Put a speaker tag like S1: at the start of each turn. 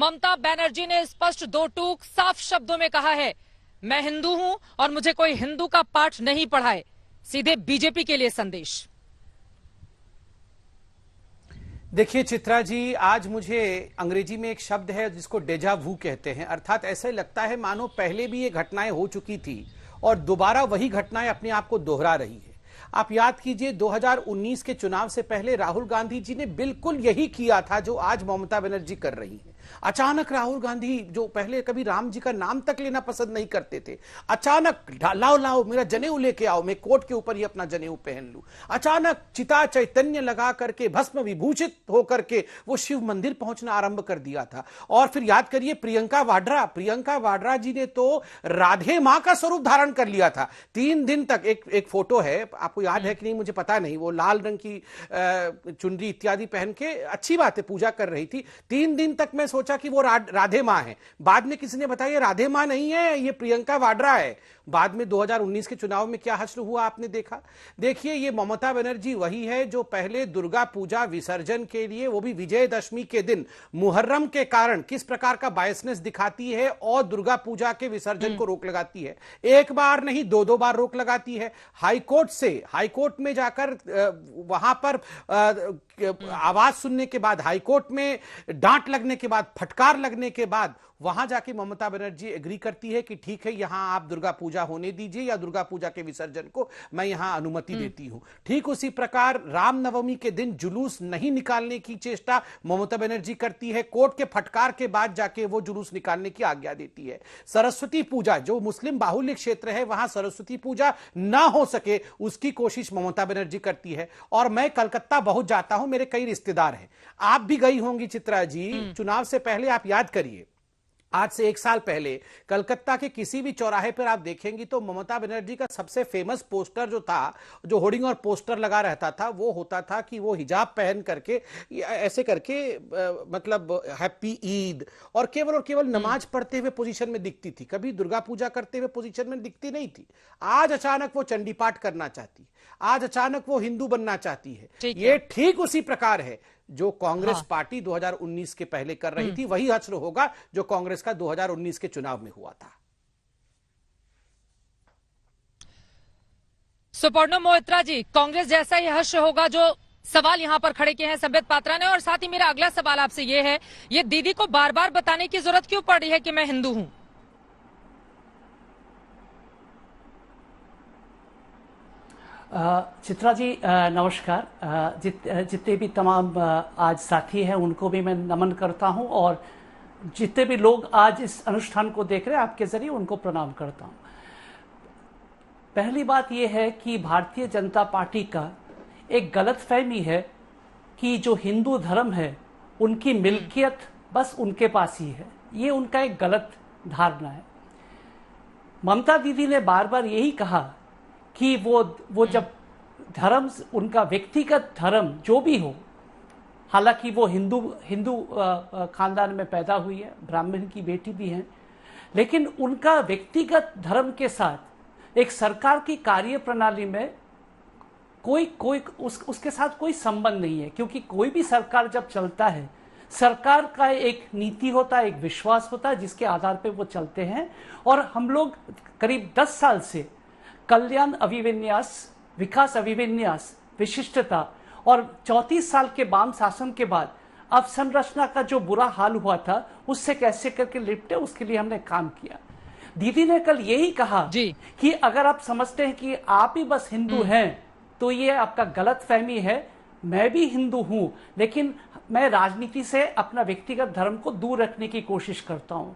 S1: ममता बनर्जी ने स्पष्ट दो टूक साफ शब्दों में कहा है, मैं हिंदू हूं और मुझे कोई हिंदू का पाठ नहीं पढ़ाए। सीधे बीजेपी के लिए संदेश।
S2: देखिए चित्रा जी, आज मुझे अंग्रेजी में एक शब्द है जिसको डेजा वू कहते हैं, अर्थात ऐसे लगता है मानो पहले भी ये घटनाएं हो चुकी थी और दोबारा वही घटनाएं अपने आप को दोहरा रही है। आप याद कीजिए 2019 के चुनाव से पहले राहुल गांधी जी ने बिल्कुल यही किया था जो आज ममता बनर्जी कर रही हैं। अचानक राहुल गांधी, जो पहले कभी राम जी का नाम तक लेना पसंद नहीं करते थे, अचानक लाओ लाओ मेरा जनेऊ लेके आओ, मैं कोट के ऊपर ही अपना जनेऊ पहन लूं। अचानक चिता चैतन्य लगा करके, भस्म विभूषित होकर के वो शिव मंदिर पहुंचना आरंभ कर दिया था। और फिर याद करिए प्रियंका वाड्रा जी ने तो राधे मां का स्वरूप धारण कर लिया था। 3 दिन तक एक फोटो है, आपको याद है कि नहीं मुझे पता नहीं, वो लाल रंग की चुनरी इत्यादि पहन के, अच्छी बात है, पूजा कर रही थी। 3 दिन तक मैं सोचा कि वो राधे मां है। बाद में किसी ने बताया राधे मां नहीं है, ये प्रियंका वाड्रा है। बाद में 2019 के चुनाव में क्या हश्र हुआ आपने देखा। देखिए ये ममता बनर्जी वही है जो पहले दुर्गा पूजा विसर्जन के लिए, वो भी विजयदशमी के दिन, मुहर्रम के कारण किस प्रकार का बायसनेस दिखाती है और दुर्गा पूजा के विसर्जन को रोक लगाती है। एक बार नहीं 2-2 बार रोक लगाती है। हाईकोर्ट में जाकर वहां पर आवाज सुनने के बाद, हाईकोर्ट में डांट लगने के बाद, फटकार लगने के बाद वहां जाके ममता बनर्जी एग्री करती है कि ठीक है यहां आप दुर्गा पूजा होने दीजिए या दुर्गा पूजा के विसर्जन को मैं यहां अनुमति देती हूं। ठीक उसी प्रकार रामनवमी के दिन जुलूस नहीं निकालने की चेष्टा ममता बनर्जी करती है। कोर्ट के फटकार के बाद जाके वो जुलूस निकालने की आज्ञा देती है। सरस्वती पूजा, जो मुस्लिम बाहुल्य क्षेत्र है वहां सरस्वती पूजा ना हो सके उसकी कोशिश ममता बनर्जी करती है। और मैं कलकत्ता बहुत जाता हूं, मेरे कई रिश्तेदार हैं, आप भी गई होंगी चित्रा जी। चुनाव से पहले आप याद करिए, आज से 1 साल पहले कलकत्ता के किसी भी चौराहे पर आप देखेंगी तो ममता बनर्जी का सबसे फेमस पोस्टर जो था, जो होर्डिंग और पोस्टर लगा रहता था, वो होता था कि वो हिजाब पहन करके ऐसे करके मतलब हैप्पी ईद, और केवल नमाज पढ़ते हुए पोजीशन में दिखती थी, कभी दुर्गा पूजा करते हुए पोजीशन में दिखती नहीं थी। आज अचानक वो चंडी पाठ करना चाहती, आज अचानक वो हिंदू बनना चाहती है। ये ठीक उसी प्रकार है जो कांग्रेस पार्टी 2019 के पहले कर रही थी, वही हश्र होगा जो कांग्रेस का 2019 के चुनाव में हुआ था।
S1: सुपर्णो मोहित्रा जी, कांग्रेस जैसा ही हश्र होगा जो सवाल यहां पर खड़े किए हैं संबित पात्रा ने। और साथ ही मेरा अगला सवाल आपसे यह है, ये दीदी को बार बार बताने की जरूरत क्यों पड़ रही है कि मैं हिंदू हूं?
S3: चित्रा जी नमस्कार। जितने भी तमाम आज साथी हैं उनको भी मैं नमन करता हूं, और जितने भी लोग आज इस अनुष्ठान को देख रहे हैं आपके जरिए उनको प्रणाम करता हूं। पहली बात यह है कि भारतीय जनता पार्टी का एक गलतफहमी है कि जो हिंदू धर्म है उनकी मिल्कियत बस उनके पास ही है। ये उनका एक गलत धारणा है। ममता दीदी ने बार बार यही कहा कि वो जब धर्म, उनका व्यक्तिगत धर्म जो भी हो, हालांकि वो हिंदू खानदान में पैदा हुई है, ब्राह्मण की बेटी भी हैं, लेकिन उनका व्यक्तिगत धर्म के साथ एक सरकार की कार्य प्रणाली में उसके साथ कोई संबंध नहीं है। क्योंकि कोई भी सरकार जब चलता है, सरकार का एक नीति होता है, एक विश्वास होता है जिसके आधार पर वो चलते हैं। और हम लोग करीब 10 साल से कल्याण अभिविन्यास, विकास अभिविन्यास, विशिष्टता और 34 साल के वाम शासन के बाद अवसंरचना का जो बुरा हाल हुआ था उससे कैसे करके निपटे, उसके लिए हमने काम किया। दीदी ने कल यही कहा कि अगर आप समझते हैं कि आप ही बस हिंदू हैं तो ये आपका गलत फहमी है। मैं भी हिंदू हूं, लेकिन मैं राजनीति से अपना व्यक्तिगत धर्म को दूर रखने की कोशिश करता हूं।